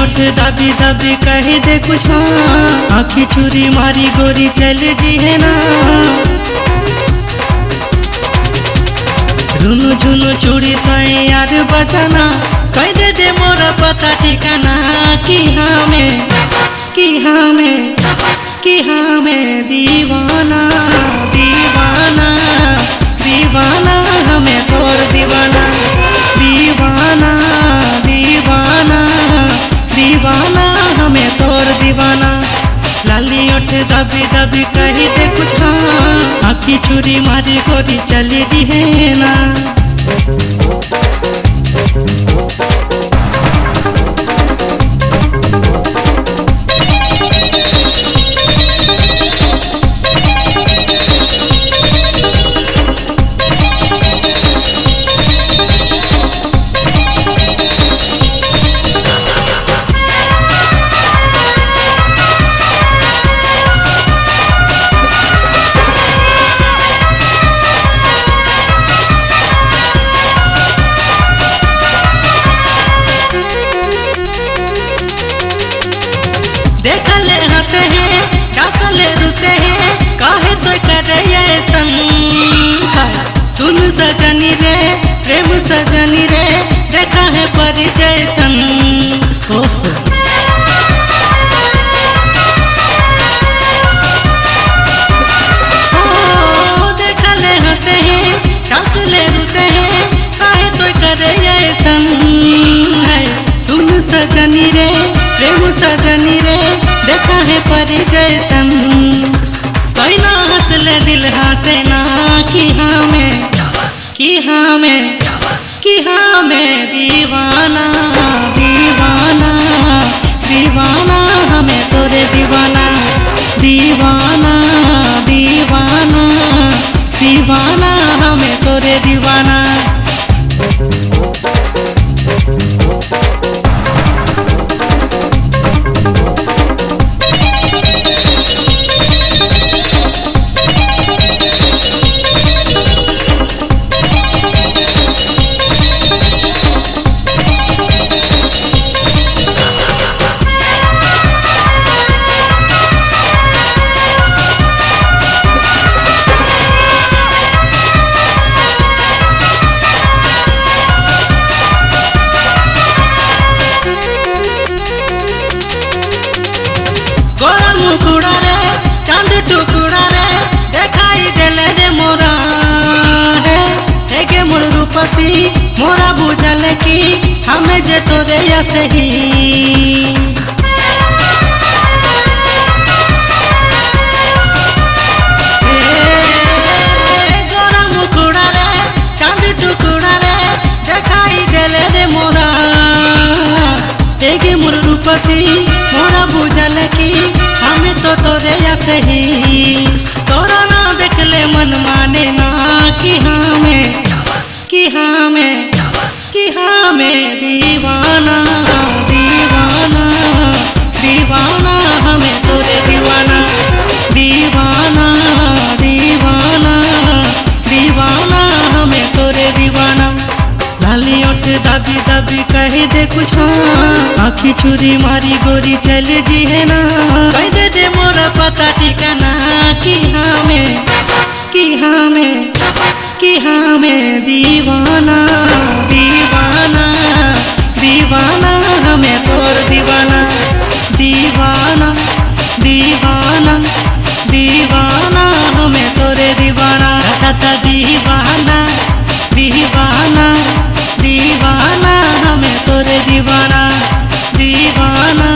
उठ दाबी दाबी कह दे कुछ आँखी छुरी मारी गोरी चल जी है ना। रुनु झुनु चूड़ी ताए यार बजाना कह दे मोरा पता ठिकाना कि हमें दीवाना दीवाना दीवाना हमें तोर दीवाना दीवाना दीवाना दीवाना हमें तोर दीवाना। लाली उठ दबी दबी कही दे कुछ आँखी छुरी मारी गोरी चली जी है ना। देखले हंसे हैं डाकले रुसे हैं काहे तो करे ये संग। सुन सजनी रे प्रेम सजनी रे देखा है परिचय संग। देखले हंसे हैं डाकले रुसे हैं काहे तो करे ये संग। सुन सजनी रे प्रेम सजनी रे देखा है परिचय संग। कोई ना हंसले दिल हंसे ना कि हमें दीवाना दीवाना दीवाना हमें तोरे दीवाना दीवाना दीवाना दीवाना हमें तोरे दीवाना। गोरा मुकुड़ा रे चांद टुकुड़ा रे देखाई देले रे मोरा है हेगे मोर रूपसी मोरा बुझल की हमें जे तोरे सही। गोरा मुकुड़ा रे चांद टुकुड़ा रे देखाई देले रे मोरा हेगे मोर रूपसी मोरा बुझल की हमें तो तोरे सही। तोरा ना देखले मन माने ना कि हमें दीवाना दीवाना दीवाना हमें तोरे दीवाना दीवाना दीवाना दीवाना हमें तोरे दीवाना। लाली उठ दाबी दाबी कह दे कुछ आँखी छुरी मारी गोरी चल जी है ना। कह दे मोरा पता ठिकाना कि हमें दीवाना दीवाना दीवाना हमें तोर दीवाना दीवाना दीवाना दीवाना हमें तोरे दीवाना। दीवाना दीवाना दीवाना हमें तोरे दीवाना दीवाना।